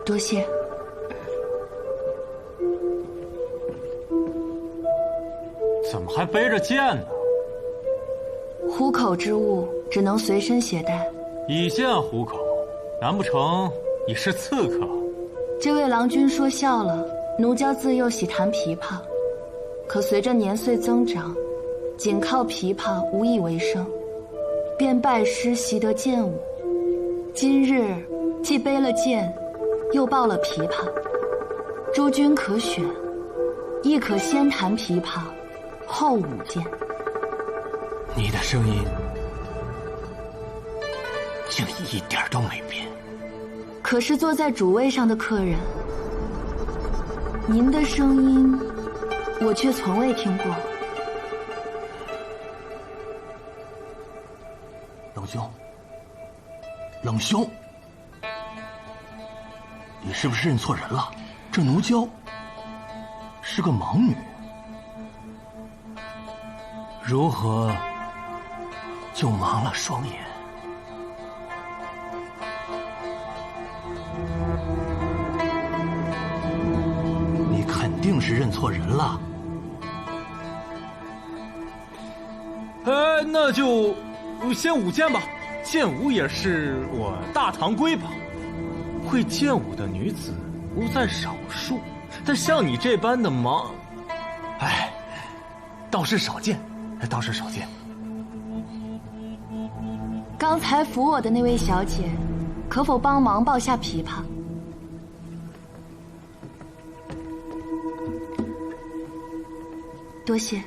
多谢。怎么还背着剑呢？虎口之物只能随身携带。以剑虎口，难不成你是刺客？这位郎君说笑了，奴娇自幼喜弹琵琶，可随着年岁增长，仅靠琵琶无以为生，便拜师习得剑舞。今日既背了剑，又抱了琵琶，诸君可选，亦可先弹琵琶，后舞剑。你的声音竟一点都没变。可是坐在主位上的客人，您的声音我却从未听过。冷兄，冷兄，你是不是认错人了？这奴娇是个盲女，如何就盲了双眼？你肯定是认错人了。那就先舞剑吧。剑舞也是我大唐瑰宝，会剑舞的女子不在少数，但像你这般的盲，倒是少见，倒是少见。刚才扶我的那位小姐，可否帮忙抱下琵琶？多谢。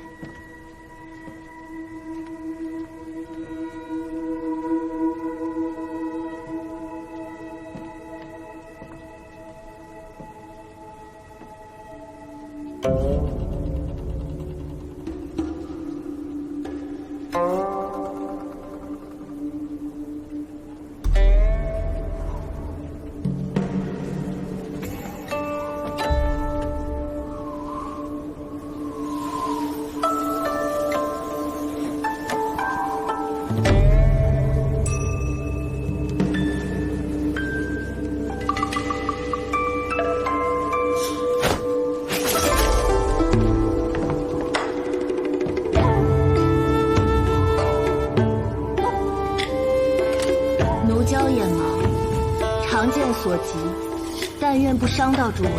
奴娇眼盲，长剑所及，但愿不伤到诸位。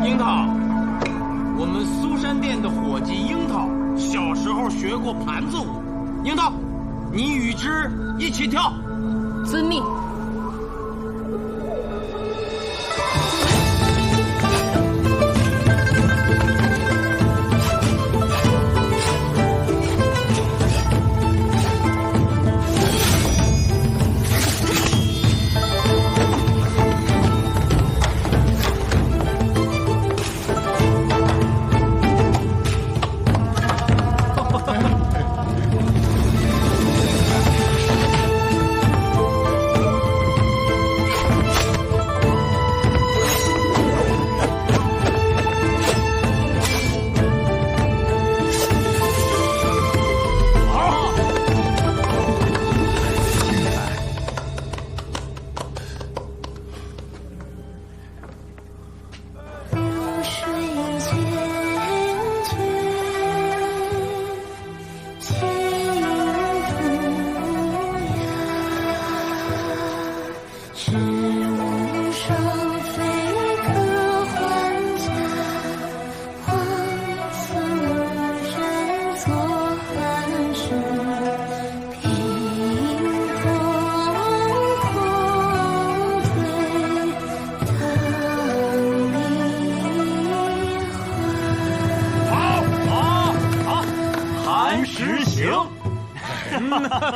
樱桃，我们苏山店的伙计樱桃小时候学过盘子舞，樱桃，你与之一起跳。遵命。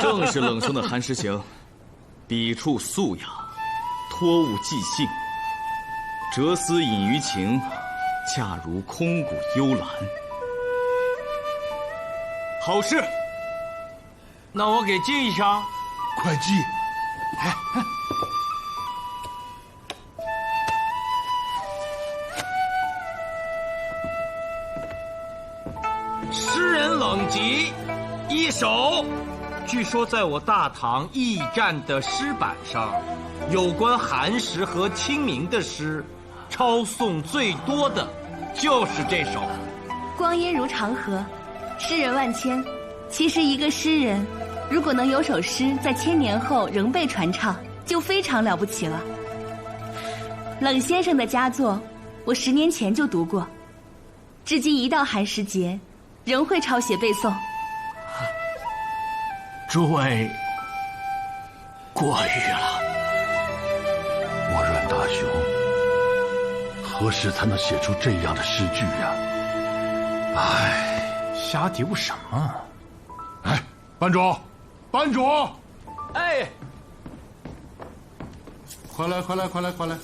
正是冷兄的寒食行，笔触素雅，托物寄兴，哲思隐于情，恰如空谷幽兰。好事，那我给记一下。快记！诗人冷极一首，据说在我大唐驿站的诗板上，有关寒食和清明的诗，抄送最多的就是这首。光阴如长河，诗人万千。其实一个诗人，如果能有首诗在1000年后仍被传唱，就非常了不起了。冷先生的佳作，我10年前就读过，至今一到寒食节，仍会抄写背诵。诸位过誉了。我阮大兄，何时才能写出这样的诗句呀？唉，瞎嘀咕什么？哎，班主，班主，哎，快来，快来，快来，快来！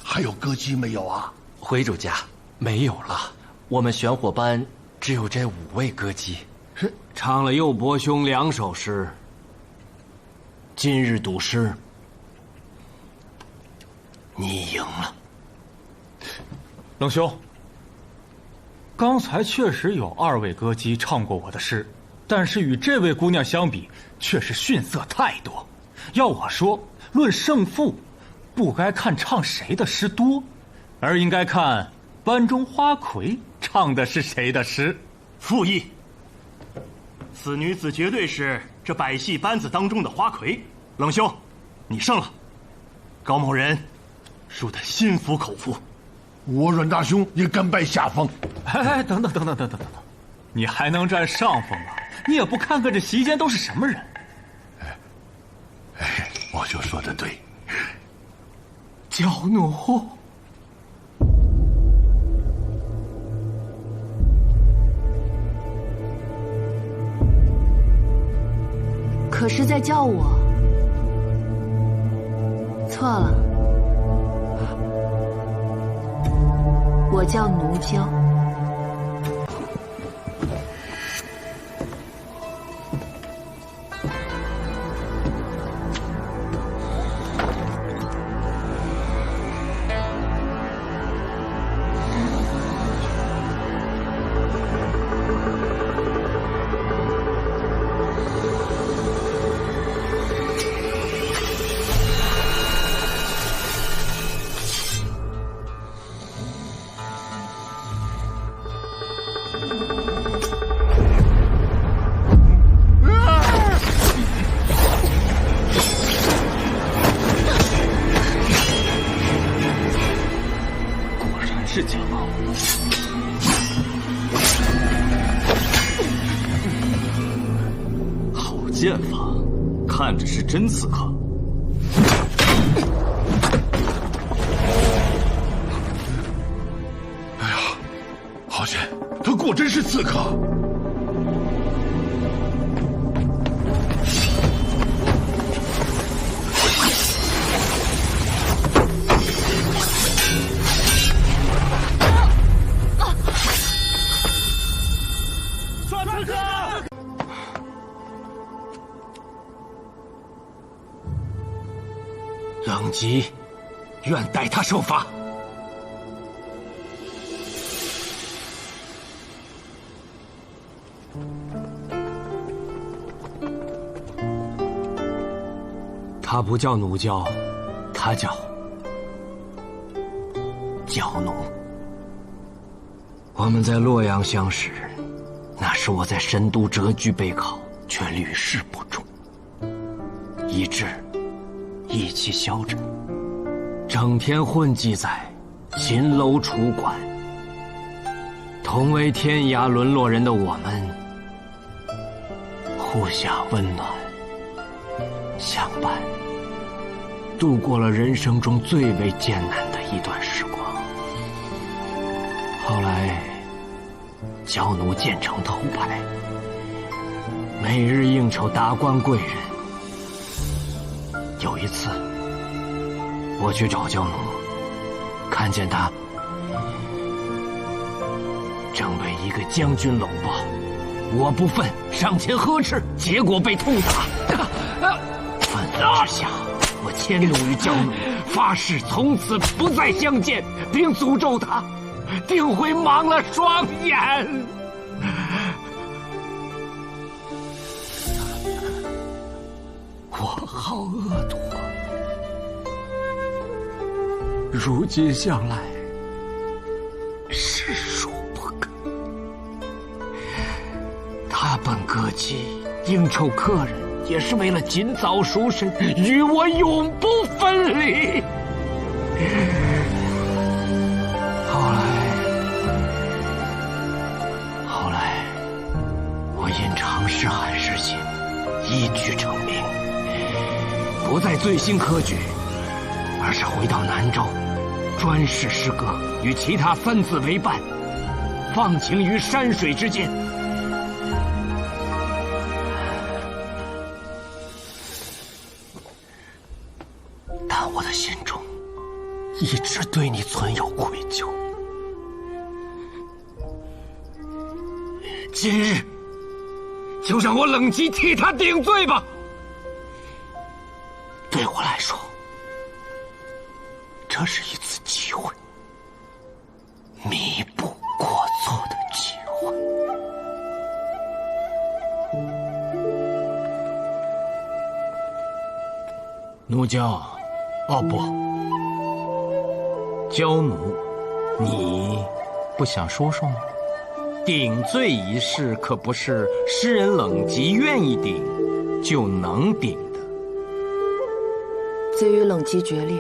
还有歌姬没有啊？回主家，没有了。我们玄火班只有这5位歌姬。唱了右伯兄2首诗。今日赌诗，你赢了。冷兄，刚才确实有2位歌姬唱过我的诗，但是与这位姑娘相比，却是逊色太多。要我说，论胜负，不该看唱谁的诗多，而应该看班中花魁唱的是谁的诗。复议，此女子绝对是这百戏班子当中的花魁。冷兄，你胜了。高某人输得心服口服。我阮大兄也甘拜下风。哎，等等，你还能占上风吗？你也不看看这席间都是什么人。哎，我就说的对。娇奴，可是在叫我。错了，我叫奴娇。是假冒。好剑法，看着是真刺客。哎呀，好险，他果真是刺客。冷极，愿待他受罚。他不叫奴娇，他叫娇奴。我们在洛阳相识，那时我在神都谪居备考，却屡试不中，以致意气消沉，整天混迹在秦楼楚馆。同为天涯沦落人的我们，互相温暖相伴，度过了人生中最为艰难的一段时光。后来娇奴渐成头牌，每日应酬达官贵人。有一次，我去找焦奴，看见他正被一个将军搂抱，我不忿，上前呵斥，结果被痛打。愤怒之下，我迁怒于焦奴，发誓从此不再相见，并诅咒他定会盲了双眼。我好恶毒啊！如今想来，实属不该。他本歌姬应酬客人，也是为了尽早赎身，与我永不分离。后来，我因尝试韩诗行，一举成名，不再醉心科举，而是回到南州，专事诗歌，与其他3子为伴，放情于山水之间。但我的心中一直对你存有愧疚。今日就让我冷极替他顶罪吧。对我来说，这是一次机会，弥补过错的机会。奴娇，哦不，焦奴，你不想说说吗？顶罪一事可不是诗人冷极愿意顶就能顶的。自与冷极决裂，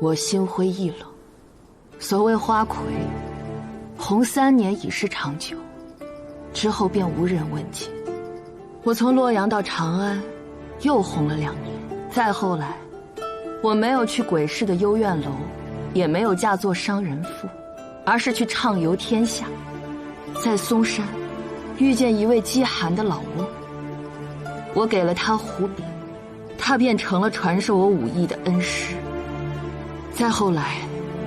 我心灰意冷。所谓花魁，红3年已是长久，之后便无人问及。我从洛阳到长安，又红了2年。再后来，我没有去鬼市的幽怨楼，也没有嫁作商人妇，而是去畅游天下。在嵩山遇见一位饥寒的老翁，我给了他胡饼，他便成了传授我武艺的恩师。再后来，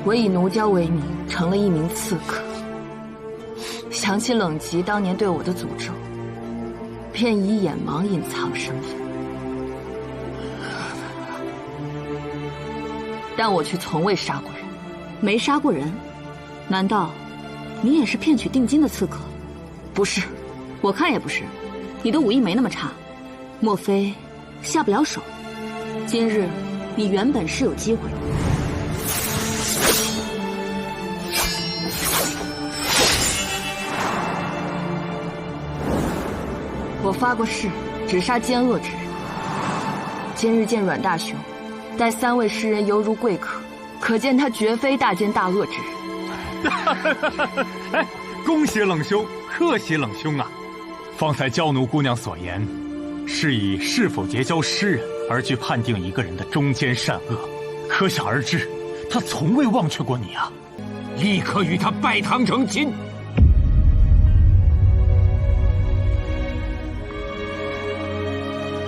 我以奴娇为名，成了一名刺客。想起冷极当年对我的诅咒，便以眼盲隐藏身份。但我却从未杀过人。没杀过人？难道你也是骗取定金的刺客？不是，我看也不是。你的武艺没那么差，莫非下不了手？今日你原本是有机会。我发过誓，只杀奸恶之人。今日见阮大雄待3位诗人犹如贵客，可见他绝非大奸大恶之人。哎，恭喜冷兄，贺喜冷兄啊！方才焦奴姑娘所言，是以是否结交诗人而去判定一个人的忠奸善恶，可想而知，他从未忘却过你啊！立刻与他拜堂成亲。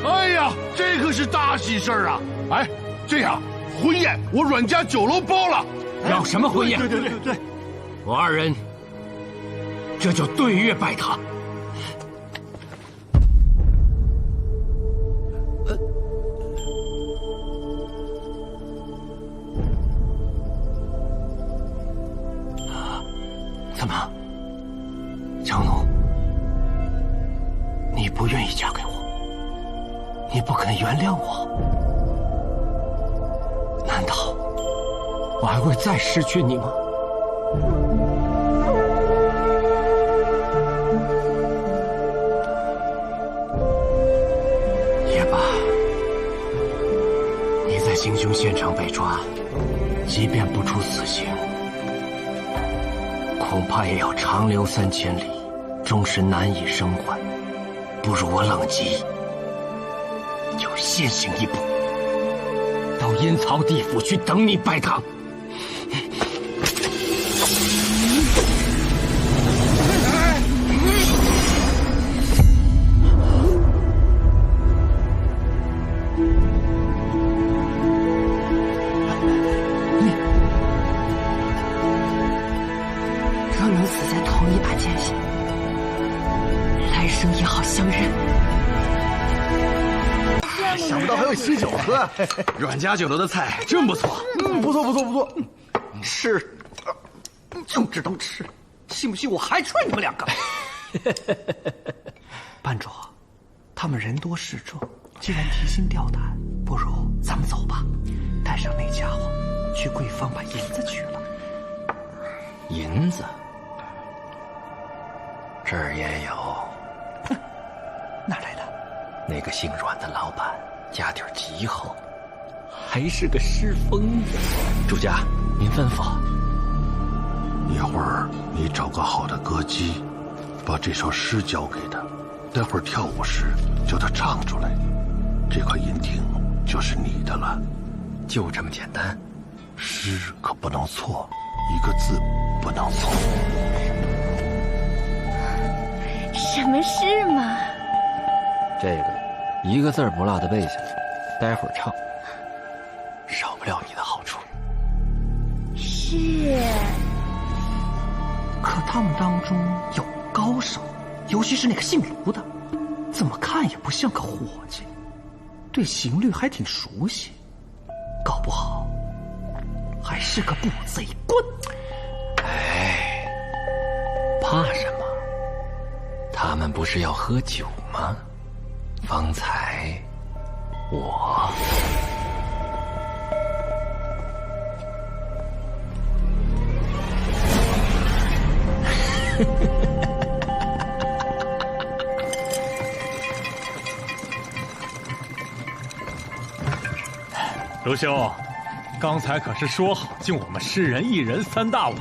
哎呀，这可是大喜事儿啊！哎，这样婚宴我阮家酒楼包了。要什么婚宴？对，我2人这就对月拜堂。怎么，焦奴，你不愿意嫁给我？你不肯原谅我？难道我还会再失去你吗？也罢，你在行凶现场被抓，即便不出死刑，恐怕也要长流3000里，终是难以生还。不如我冷极就先行一步，到阴曹地府去等你拜堂。生也好相认。想不到还有喜酒喝，阮家酒楼的菜真不错。不错不错不错。吃，就知道吃，信不信我还踹你们两个？班主，他们人多势众，既然提心吊胆，不如咱们走吧，带上那家伙，去贵坊把银子取了。银子，这儿也有。哼，哪来的？那个姓阮的老板家底儿极厚，还是个诗疯子。主家，您吩咐。一会儿你找个好的歌姬，把这首诗交给他，待会儿跳舞时叫他唱出来，这块银锭就是你的了。就这么简单？诗可不能错，一个字不能错。什么事嘛？这个一个字儿不落的背下来，待会儿唱，少不了你的好处。是。可他们当中有高手，尤其是那个姓卢的，怎么看也不像个伙计，对刑律还挺熟悉，搞不好还是个不贼棍。哎，怕什么？他们不是要喝酒吗？方才我卢兄，刚才可是说好敬我们诗人一人3大碗，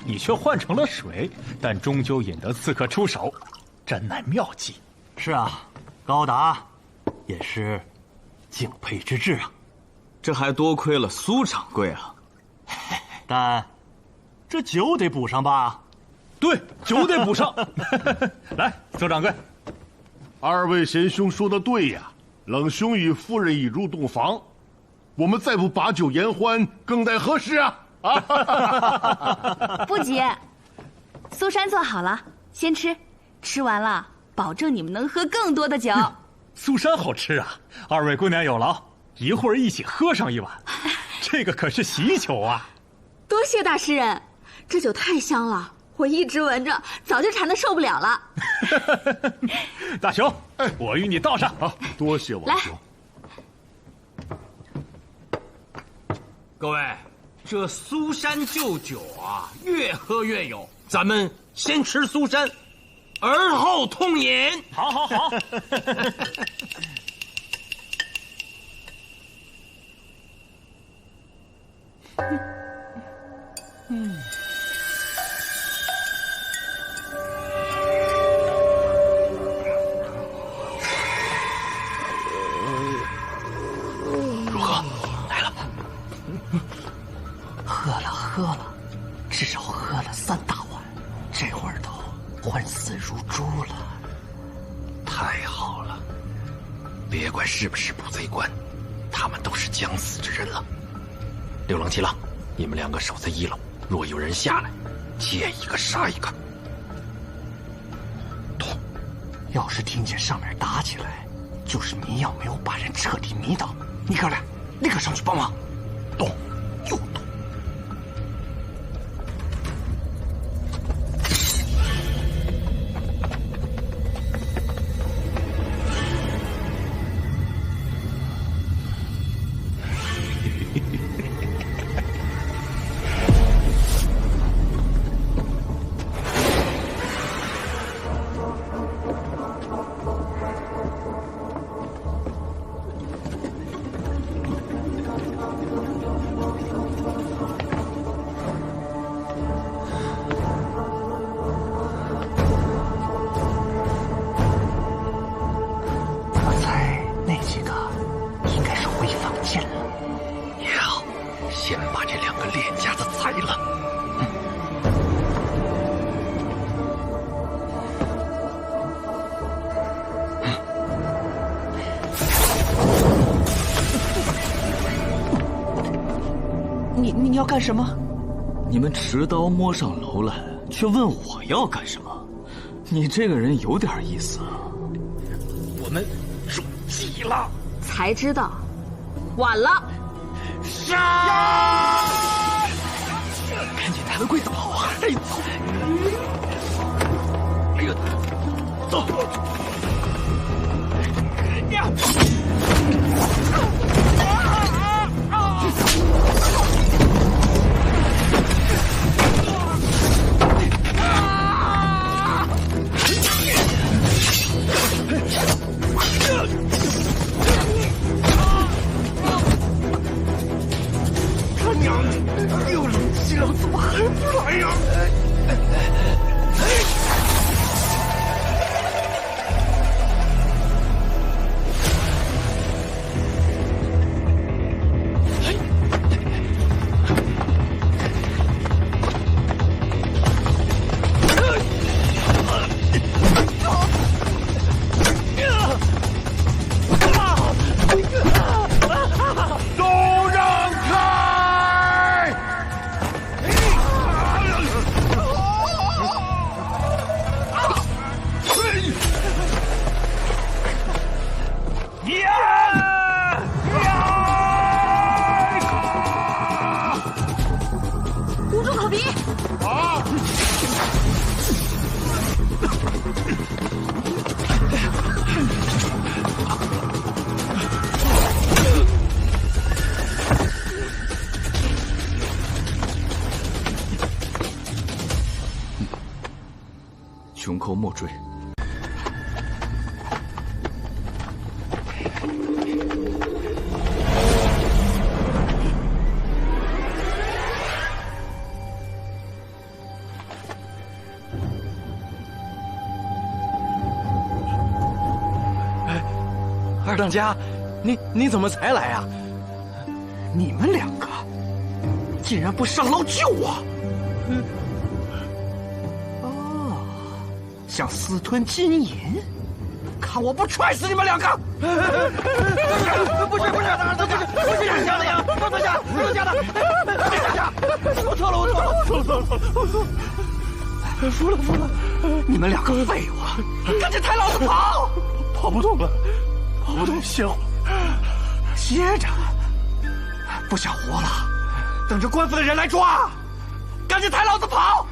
你却换成了水，但终究引得刺客出手，真乃妙计。是啊，高达也是敬佩之至啊。这还多亏了苏掌柜啊。但这酒得补上吧？对，酒得补上。来，苏掌柜，二位贤兄说的对呀，冷兄与夫人已入洞房，我们再不把酒言欢，更待何时啊？不急，苏珊做好了，先吃，吃完了保证你们能喝更多的酒。苏珊好吃啊！二位姑娘有劳，一会儿一起喝上一碗。这个可是喜酒啊！多谢大诗人，这酒太香了，我一直闻着，早就馋得受不了了。大雄，我与你倒上。好，多谢王兄。各位，这苏珊旧酒啊，越喝越有。咱们先吃苏珊，而后痛饮。好，好，好。如何？来了。喝了，至少喝了3大碗，这会儿都昏死如猪了。太好了，别管是不是捕贼官，他们都是将死之人了。六郎、七郎，你们2个守在1楼，若有人下来，见一个杀一个。懂。要是听见上面打起来，就是迷药没有把人彻底迷倒，你哥俩立刻上去帮忙。懂，又懂。先把这2个练家子宰了。你要干什么？你们持刀摸上楼来，却问我要干什么？你这个人有点意思啊。我们中计了。才知道，晚了。杀！赶紧带着柜子跑啊！哎，走！哎呦，走！呀！他娘的，6冷7热，怎么还不来呀？穷寇莫追。二当家，你怎么才来啊？你们两个竟然不上楼救我！想私吞金银，看我不踹死你们两个！不是二当家，不是这样的呀，二当家，我错了，服了，你们两个废物，赶紧抬老子跑！跑不动了，歇会，歇着，不想活了，等着官府的人来抓，赶紧抬老子跑！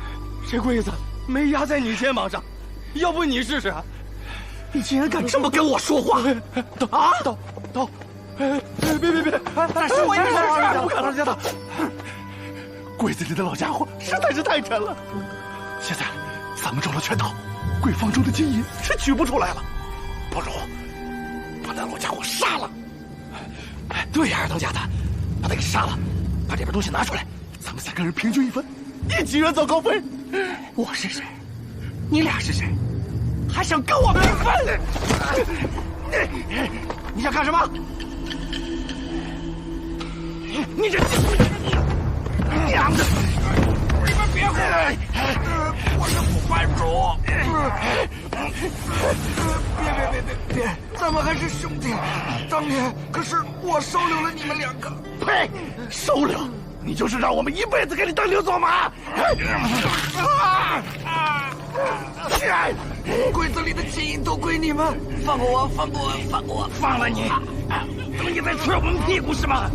这柜子没压在你肩膀上。要不你试试？你竟然敢这么跟我说话！刀！别！再是我一个试试！不敢了，家的。柜子里的老家伙实在是太沉了。现在咱们中了圈套，柜房中的金银是取不出来了，不如把那老家伙杀了。对呀，二当家的，把他给杀了，把这边东西拿出来，咱们3个人平均1分，一起远走高飞。我是谁？你俩是谁？还想跟我平分？你想干什么？你这娘的！你们别过来！我是副班主。别！咱们还是兄弟。当年可是我收留了你们2个。呸！收留？你就是让我们一辈子给你当牛做马！柜子里的金银都归你们，放过我！放了你！你在捶我们屁股是吗？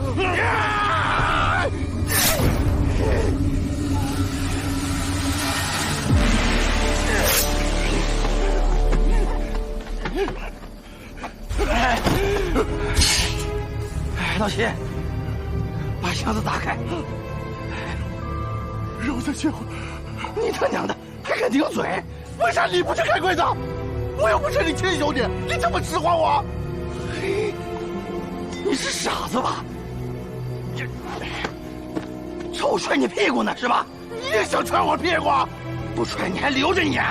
老七，把箱子打开，让我再歇会儿。你他娘的还敢顶嘴！为啥你不去开柜子？我又不是你亲兄弟，你怎么使唤我？你是傻子吧？臭踹你屁股呢是吧？你也想踹我屁股？不踹你还留着你？1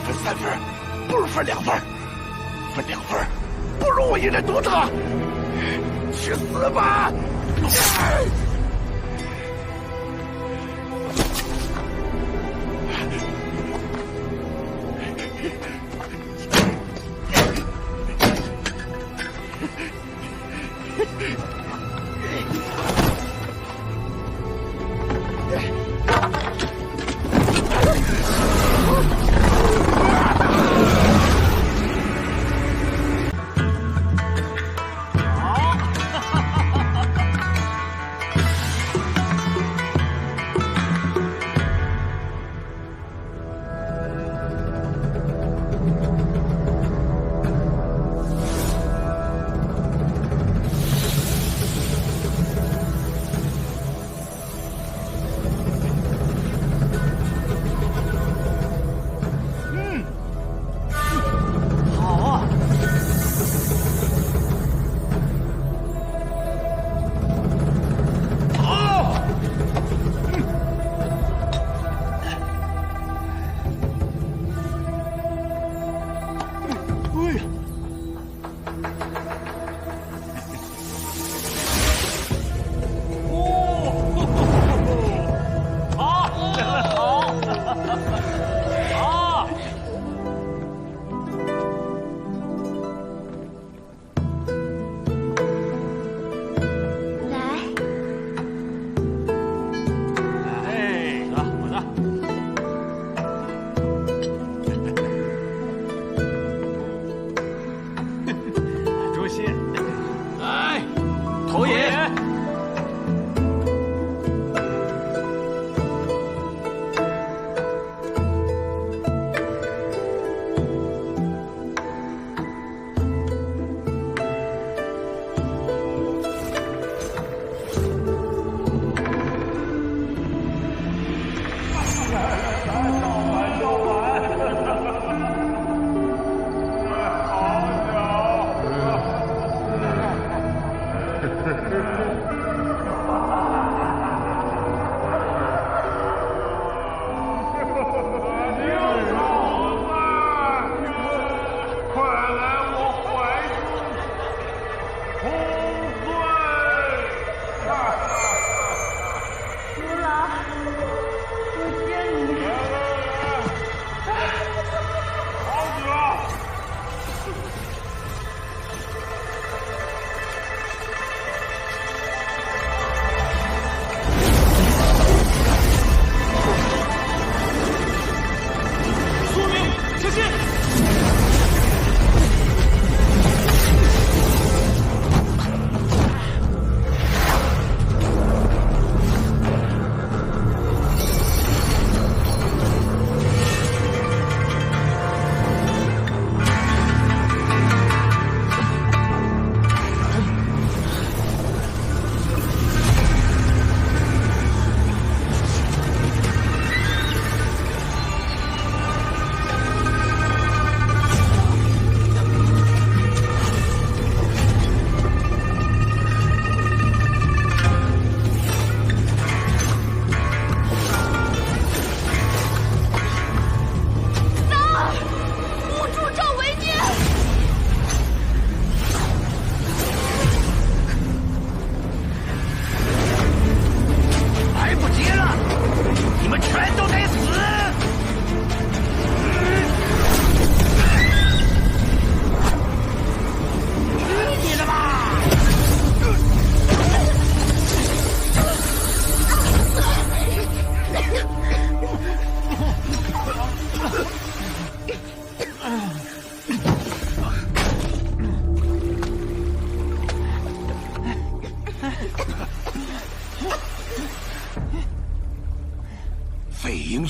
分3分，不如分2分，分2分，不如我一人独得。去死吧！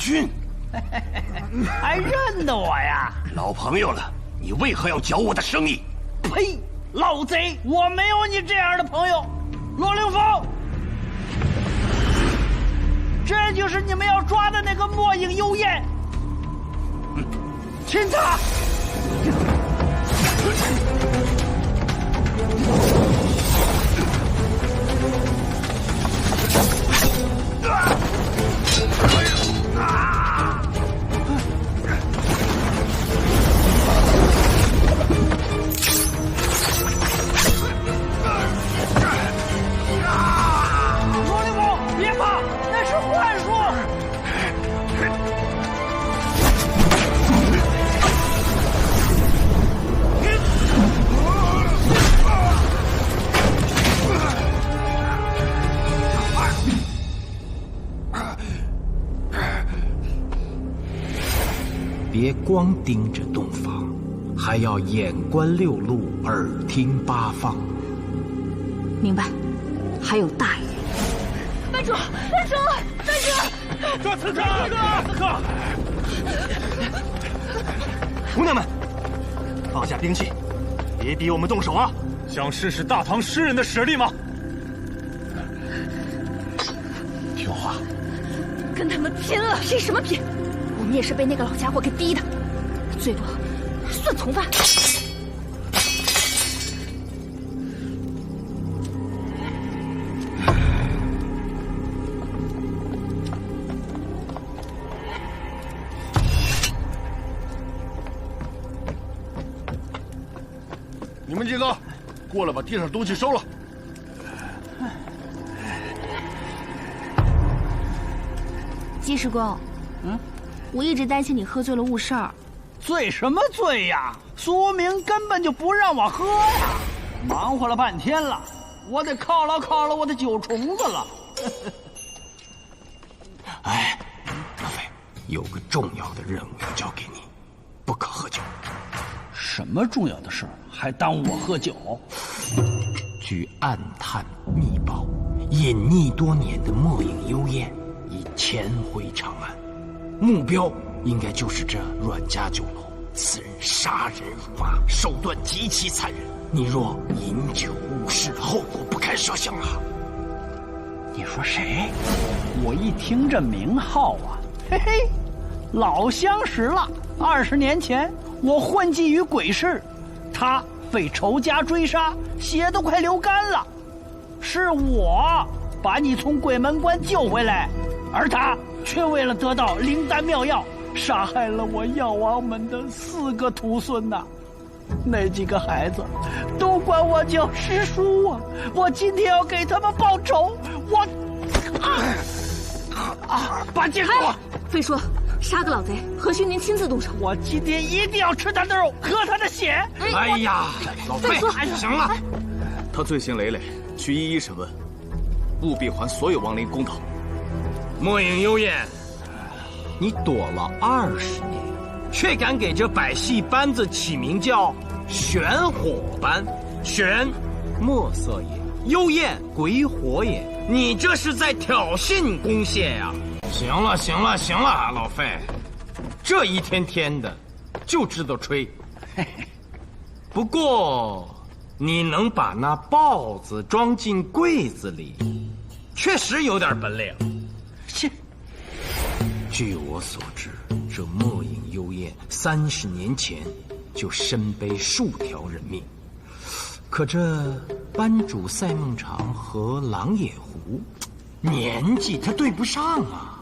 勋，还认得我呀？老朋友了，你为何要搅我的生意？呸！老贼，我没有你这样的朋友。罗凌风，这就是你们要抓的那个墨影幽燕。擒他！罗凌风，别怕，那是幻术。别光盯着洞房，还要眼观六路，耳听八方。明白。还有大爷。班主，班主，班主！抓刺客！刺客！姑娘们，放下兵器，别逼我们动手啊！想试试大唐诗人的实力吗？听话。跟他们拼了！拼什么拼？我们也是被那个老家伙给逼的，最多算从犯。你们几个，过来把地上东西收了。季师公，我一直担心你喝醉了误事儿。醉什么醉呀？苏明根本就不让我喝呀！忙活了半天了，我得犒劳我的酒虫子了。哎，老费，有个重要的任务要交给你，不可喝酒。什么重要的事儿还耽误我喝酒？据暗探密报，隐匿多年的墨影幽燕已潜回长安，目标应该就是这阮家酒楼。此人杀人如麻，手段极其残忍。你若饮酒误事，后果不堪设想啊！你说谁？我一听这名号啊，嘿嘿，老相识了。20年前，我混迹于鬼市，他被仇家追杀，血都快流干了。是我把你从鬼门关救回来，而他却为了得到灵丹妙药，杀害了我药王们的4个徒孙呐。那几个孩子都管我叫师叔啊！我今天要给他们报仇！把剑给我！非说杀个老贼，何须您亲自动手？我今天一定要吃他的肉，喝他的血！哎呀，老费，行了，他罪行累累，需一一审问，务必还所有亡灵公道。墨影幽燕，你躲了20年，却敢给这百戏班子起名叫玄火班，玄，墨色也；幽燕，鬼火也。你这是在挑衅公谢呀！行了，老费，这一天天的，就知道吹。不过，你能把那豹子装进柜子里，确实有点本领。据我所知，这墨影幽燕30年前就身背数条人命，可这班主赛孟尝和狼野狐，年纪他对不上啊。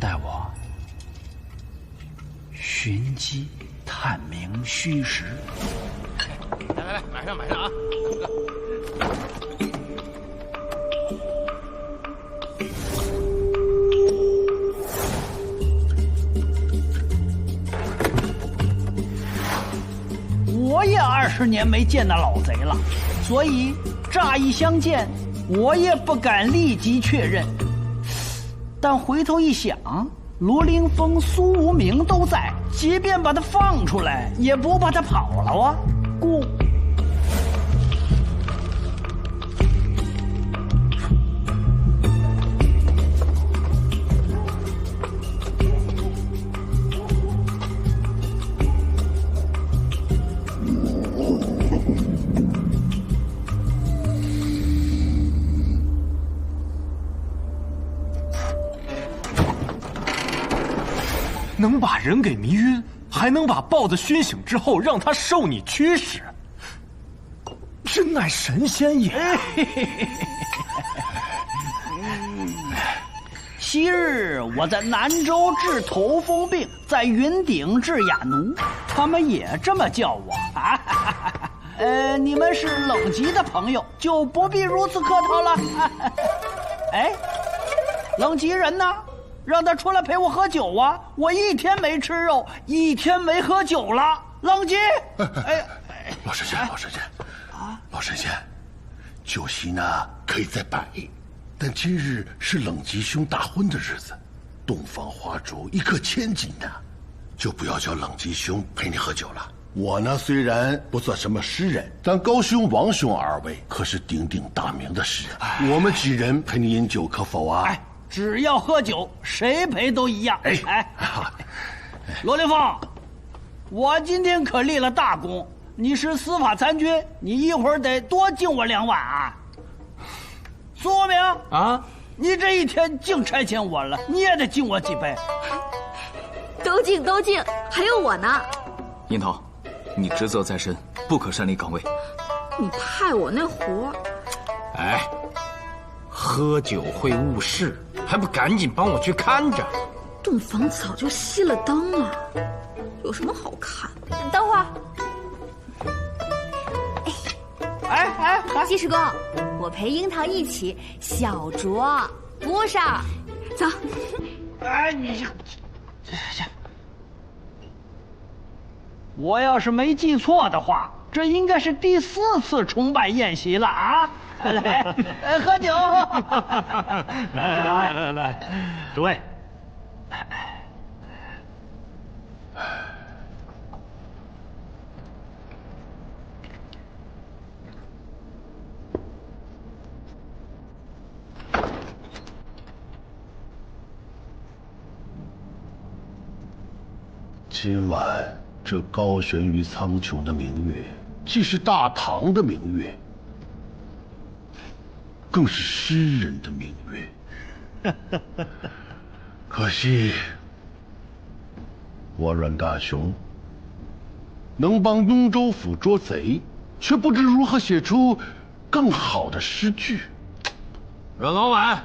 带我寻机探明虚实。来，买上啊！我也20年没见那老贼了，所以乍一相见，我也不敢立即确认。但回头一想，罗凌风、苏无名都在，即便把他放出来，也不怕他跑了啊！故能把人给迷晕，还能把豹子熏醒之后让他受你驱使，真乃神仙也。昔日我在南州治头风病，在云顶治哑奴，他们也这么叫我啊。你们是冷极的朋友，就不必如此客套了。哎，冷极人呢？让他出来陪我喝酒啊！我1天没吃肉，1天没喝酒了。冷极，老神仙，老神仙，酒席呢可以再摆，但今日是冷极兄大婚的日子，洞房花烛一克千金呢，就不要叫冷极兄陪你喝酒了。我呢虽然不算什么诗人，但高兄、王兄2位可是鼎鼎大名的诗人，我们几人陪你饮酒可否啊？只要喝酒，谁陪都一样。罗凌风，我今天可立了大功，你是司法参军，你一会儿得多敬我2碗啊。苏国明啊，你这1天净差遣我了，你也得敬我几杯。都敬都敬，还有我呢。樱桃，你职责在身，不可擅离岗位。你派我那活儿，喝酒会误事，还不赶紧帮我去看着？洞房早就熄了灯了，有什么好看？等会儿。季师公，我陪樱桃一起小酌，服务上。走。你我要是没记错的话，这应该是第4次重拜宴席了啊！来，喝酒。来，诸位。今晚这高悬于苍穹的明月，既是大唐的明月，更是诗人的明月。可惜，我阮大雄能帮雍州府捉贼，却不知如何写出更好的诗句。阮老板，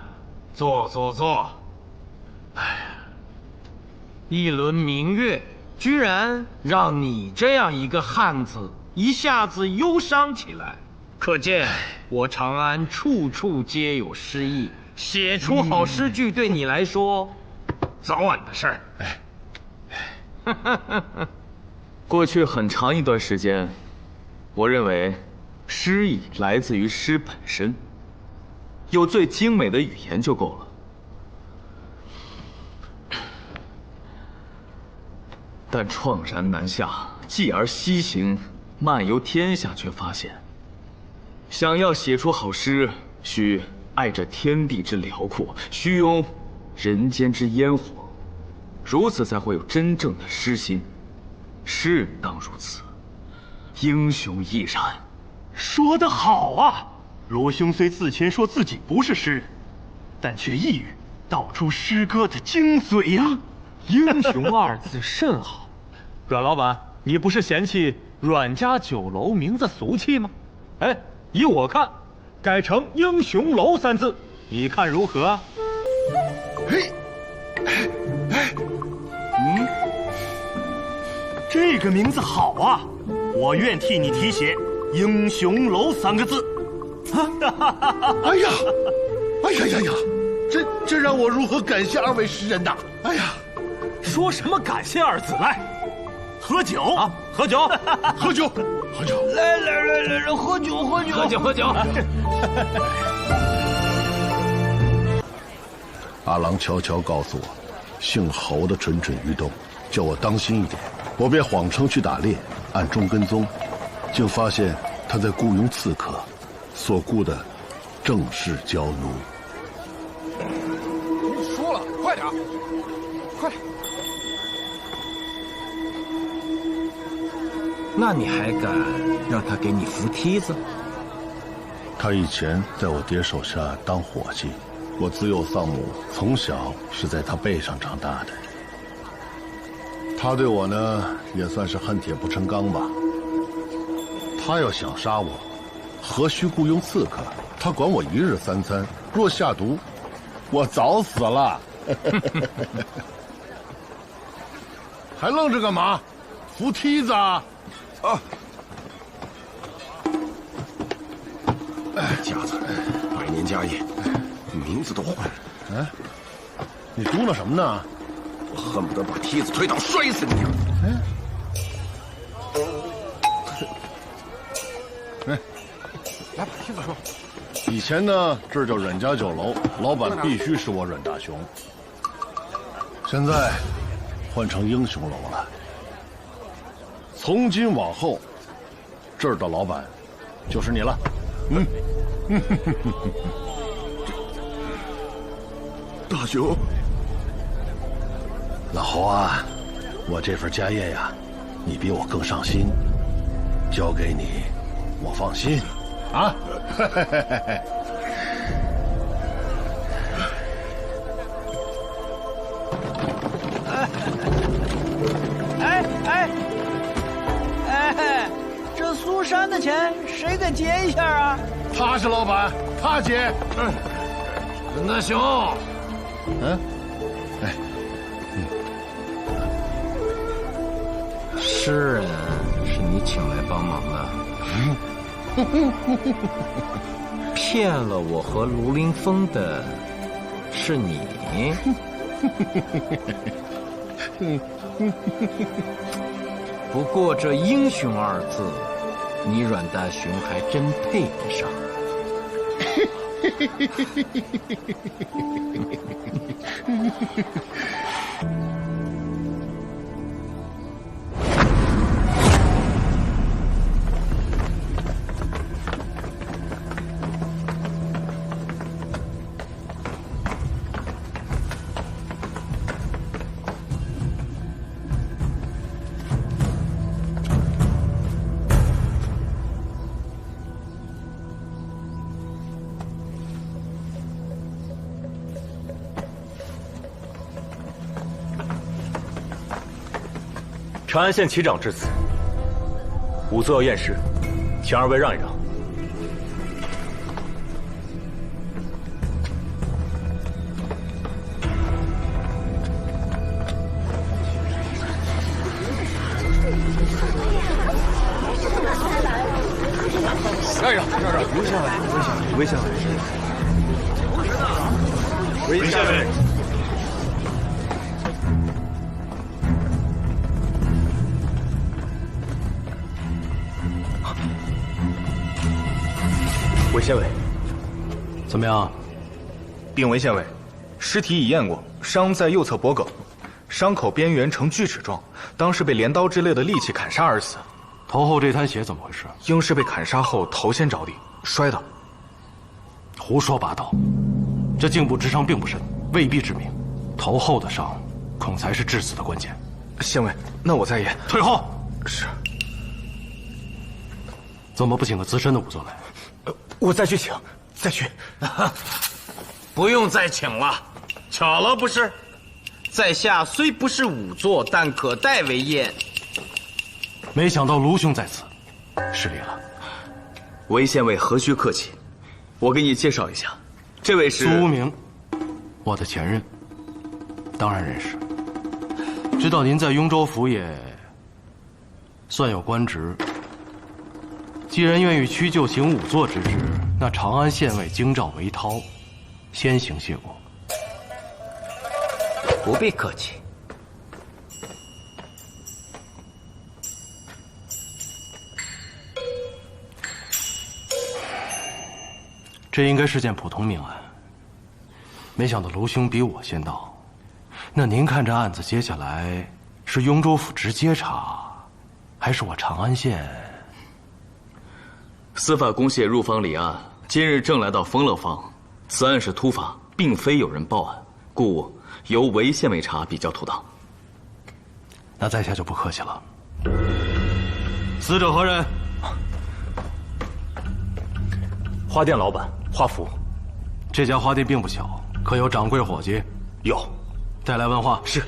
坐。哎呀，一轮明月，居然让你这样一个汉子一下子忧伤起来，可见我长安处处皆有诗意，写出好诗句对你来说，早晚的事儿。过去很长一段时间，我认为诗意来自于诗本身，有最精美的语言就够了。但怆然南下，继而西行，漫游天下，却发现，想要写出好诗，需爱着天地之辽阔，须拥人间之烟火，如此才会有真正的诗心。诗人当如此，英雄亦然。说得好啊！罗兄虽自谦说自己不是诗人，但却一语道出诗歌的精髓呀。英雄2字甚好。阮老板，你不是嫌弃阮家酒楼名字俗气吗？以我看，改成英雄楼3字，你看如何啊？这个名字好啊！我愿替你题写“英雄楼”3个字。哎呀，这让我如何感谢2位诗人呐！哎呀，说什么感谢2字来？喝酒啊！喝酒！喝酒！来，喝酒！阿郎悄悄告诉我，姓侯的蠢蠢欲动，叫我当心一点。我便谎称去打猎，暗中跟踪，竟发现他在雇佣刺客，所雇的正是娇奴。说了，快点，快！那你还敢让他给你扶梯子？他以前在我爹手下当伙计，我自幼丧母，从小是在他背上长大的。他对我呢，也算是恨铁不成钢吧。他要想杀我，何须雇佣刺客？他管我1日3餐，若下毒，我早死了。还愣着干嘛？扶梯子啊！啊！家子，100年家业，名字都换了。哎，你嘟囔什么呢？我恨不得把梯子推倒，摔死你！哎，来把梯子说。以前呢，这儿叫阮家酒楼，老板必须是我阮大雄。现在换成英雄楼了。从今往后，这儿的老板就是你了。大雄，老侯啊，我这份家业呀，你比我更上心，交给你，我放心。啊！这苏珊的钱谁给结一下啊？他是老板，他结。任大雄，诗人是你请来帮忙的。骗了我和卢凌风的是你。不过这英雄2字，你阮大雄还真配得上。长安县旗长至此，仵作要验尸，请2位让一让。让一让，留下来，围下来，围下来。韦县尉，怎么样？禀韦县尉，尸体已验过，伤在右侧脖颈，伤口边缘呈锯齿状，当是被镰刀之类的利器砍杀而死。头后这滩血怎么回事？应是被砍杀后头先着地，摔倒。胡说八道！这颈部之伤并不深，未必致命，头后的伤恐才是致死的关键。县尉，那我再验。退后。是。怎么不请个资深的仵作来？我再去请，再去。不用再请了，巧了不是？在下虽不是仵作，但可代为验。没想到卢兄在此，失礼了。韦县尉何须客气，我给你介绍一下，这位是苏无名，我的前任，当然认识。知道您在雍州府也算有官职。既然愿意屈就行仵作之职，那长安县尉京兆韦涛，先行谢过。不必客气。这应该是件普通命案，没想到卢兄比我先到。那您看这案子接下来是雍州府直接查，还是我长安县？司法公廨入坊理案，今日正来到丰乐坊，此案是突发，并非有人报案，故由韦县尉查比较妥当。那在下就不客气了。死者何人？花店老板华福。这家花店并不小，可有掌柜伙计？有。带来问话。是。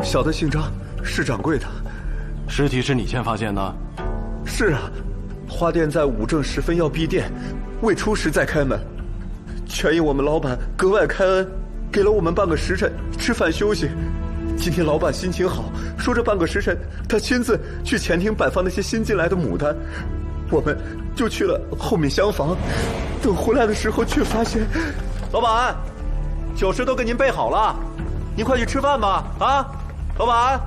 小的姓张，是掌柜的。尸体是你先发现的？是啊，花店在午正时分要闭店，未出时再开门。全因我们老板格外开恩，给了我们半个时辰吃饭休息。今天老板心情好，说这半个时辰他亲自去前厅摆放那些新进来的牡丹，我们就去了后面厢房。等回来的时候，却发现，老板，酒食都给您备好了，您快去吃饭吧！啊，老板，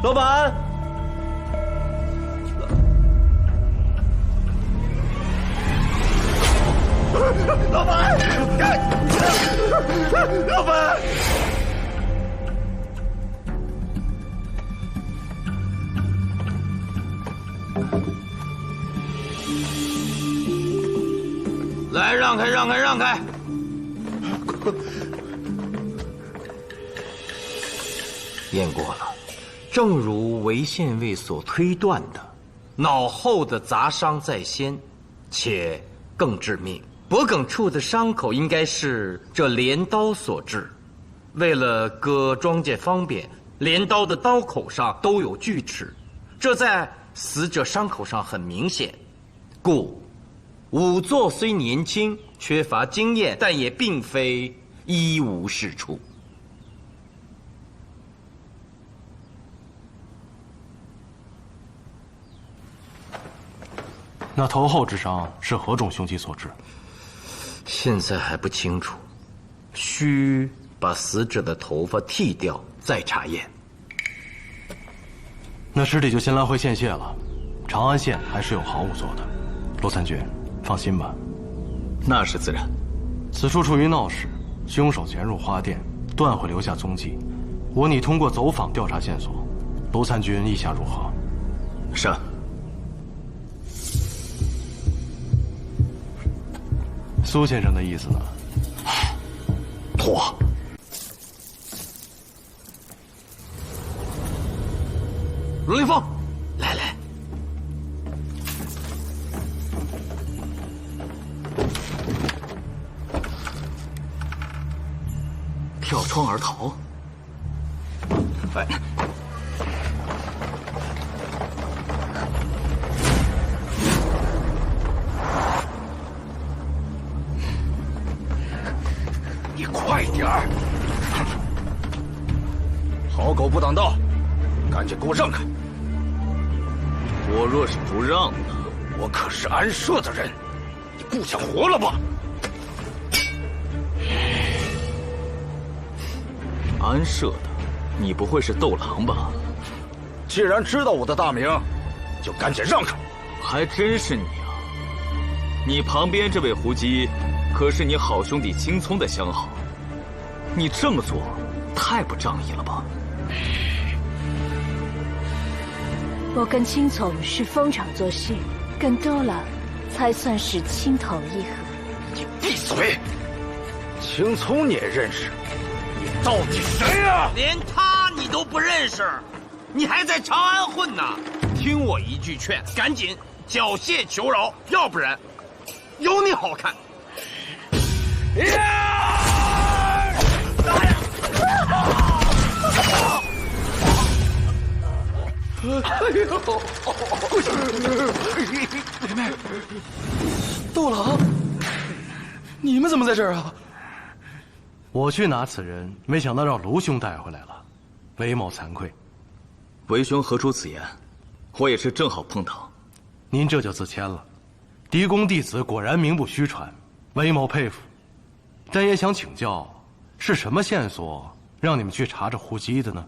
老板。老板，老板，来，让开，让开，让开！验过了，正如韦县尉所推断的，脑后的砸伤在先，且更致命。脖颈处的伤口应该是这镰刀所致。为了割装件方便，镰刀的刀口上都有锯齿，这在死者伤口上很明显。故仵作虽年轻，缺乏经验，但也并非一无是处。那头后之伤是何种凶器所致？现在还不清楚，需把死者的头发剃掉再查验。那尸体就先拉回县械了。长安县还是有好仵作的，罗参军，放心吧。那是自然。此处处于闹市，凶手潜入花店，断会留下踪迹。我拟通过走访调查线索。罗参军意下如何？是。苏先生的意思呢？脱。龙凌风，来来。跳窗而逃。哎。快点儿！好狗不挡道，赶紧给我让开！我若是不让呢？我可是安社的人，你不想活了吧？安社的，你不会是斗狼吧？既然知道我的大名，就赶紧让开！还真是你啊！你旁边这位胡姬，可是你好兄弟青葱的相好。你这么做，太不仗义了吧？我跟青葱是逢场作戏，跟斗狼才算是情投意合。你闭嘴！青葱你也认识？你到底谁呀？连他你都不认识，你还在长安混呢？听我一句劝，赶紧缴械求饶，要不然有你好看！哎呦！妹妹，斗狼，你们怎么在这儿啊？我去拿此人，没想到让卢兄带回来了，韦某惭愧。韦兄何出此言？我也是正好碰到。您这就自谦了。嫡公弟子果然名不虚传，韦某佩服。但也想请教，是什么线索让你们去查这胡姬的呢？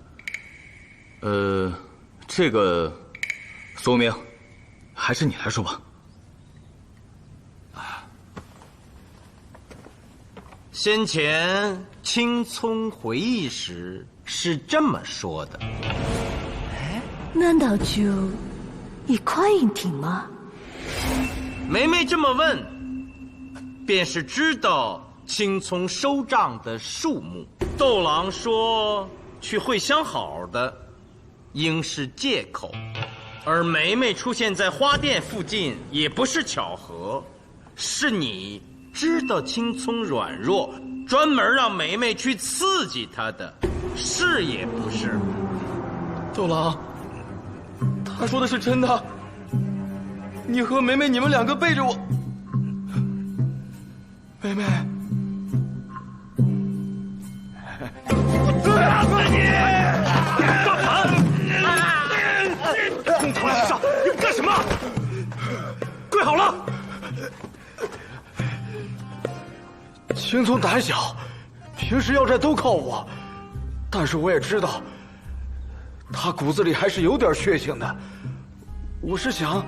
这个，苏明，还是你来说吧。先前青葱回忆时是这么说的。难道就一块银锭吗？梅梅这么问，便是知道青葱收账的数目。斗狼说去会相好的，应是借口，而梅梅出现在花店附近也不是巧合，是你知道青葱软弱，专门让梅梅去刺激她的。是也不是？斗郎，他说的是真的。你和梅梅，你们两个背着我。梅梅，打死你！大唐，公堂之上，你们干什么？跪好了！青葱胆小，平时要债都靠我，但是我也知道，他骨子里还是有点血性的。我是想，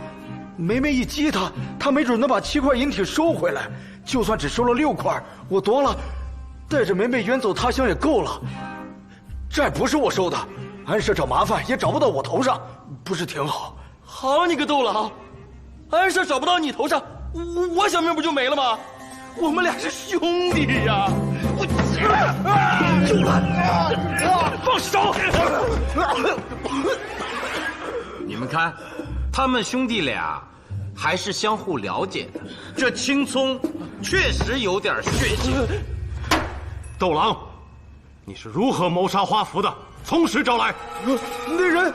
梅梅一激他，他没准能把7块银体收回来。就算只收了6块，我夺了，带着梅梅远走他乡也够了。债不是我收的，安社找麻烦也找不到我头上，不是挺好？好你个斗郎，安社找不到你头上，我小命不就没了吗？我们俩是兄弟呀！够了，放手！你们看，他们兄弟俩还是相互了解的。这青葱确实有点血性。斗郎，你是如何谋杀花福的？从实招来。那人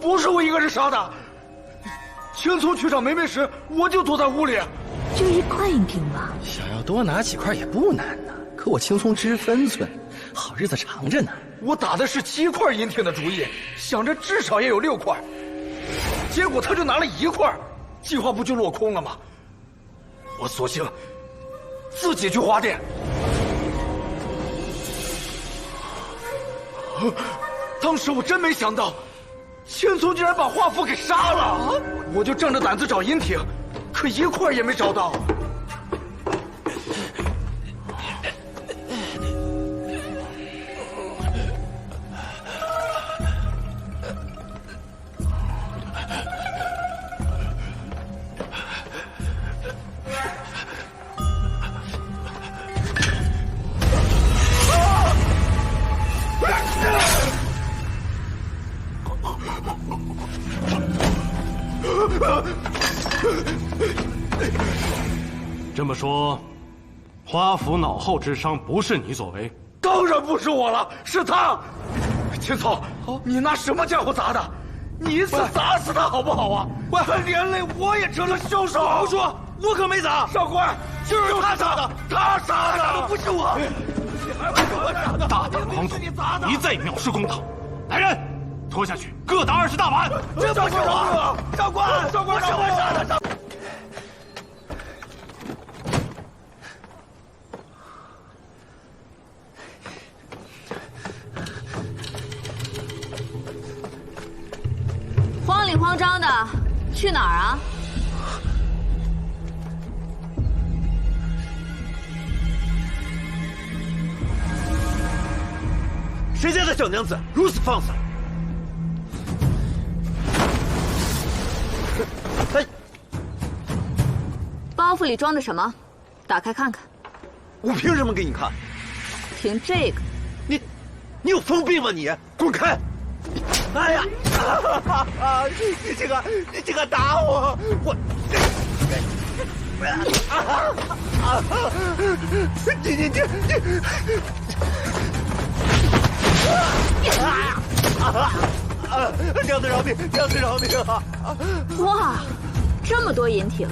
不是我一个人杀的。青葱去找梅梅时，我就躲在屋里。就1块银锭嘛，想要多拿几块也不难呢。可我青葱知分寸，好日子长着呢。我打的是7块银锭的主意，想着至少也有6块，结果他就拿了1块，计划不就落空了吗？我索性自己去花店。当时我真没想到，青葱竟然把华夫给杀了。我就仗着胆子找银锭，可1块也没找到。这么说，花府脑后之伤不是你所为？当然不是我了，是他。青草，你拿什么家伙砸的？你一次砸死他好不好啊？他连累我也成了凶手。胡说，我可没砸。少官，就是他杀的，他杀的，不是我。大胆狂徒，一再藐视公堂！来人，拖下去，各打20大板。这不是我，少官，不是我杀的。慌里慌张的，去哪儿啊？谁家的小娘子如此放肆？包袱里装着什么？打开看看。我凭什么给你看？凭这个。你有疯病吗你？滚开！哎呀！你这个打我！娘子饶命！娘子饶命啊！哇，这么多银锭！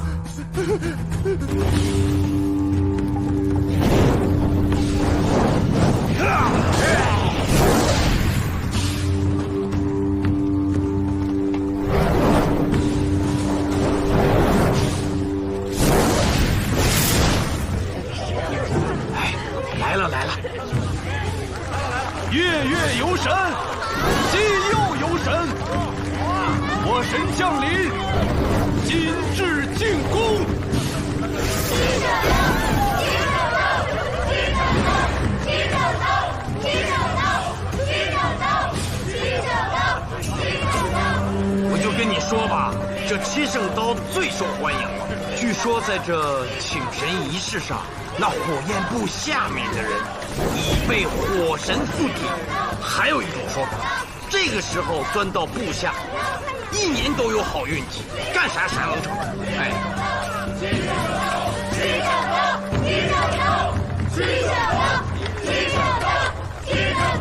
来了！月月游神，西又游神，我神降临，今至进宫。我就跟你说吧，这7圣刀最受欢迎了。据说在这请神仪式上，那火焰部下面的人已被火神附体。还有一种说法，这个时候钻到部下，1年都有好运气，干啥啥能成。哎。7圣刀，7圣刀，7圣刀，7圣刀，7圣刀。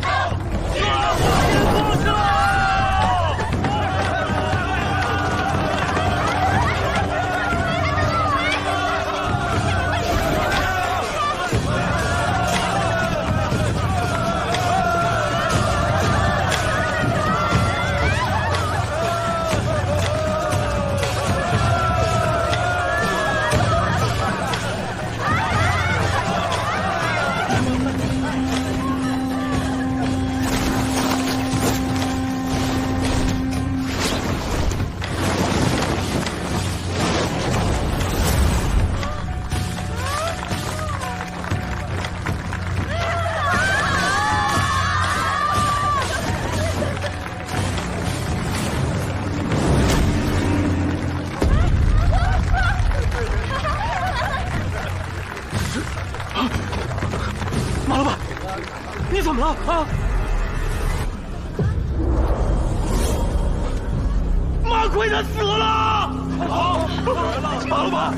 马老板，你怎么了啊？马奎他死了！马老板，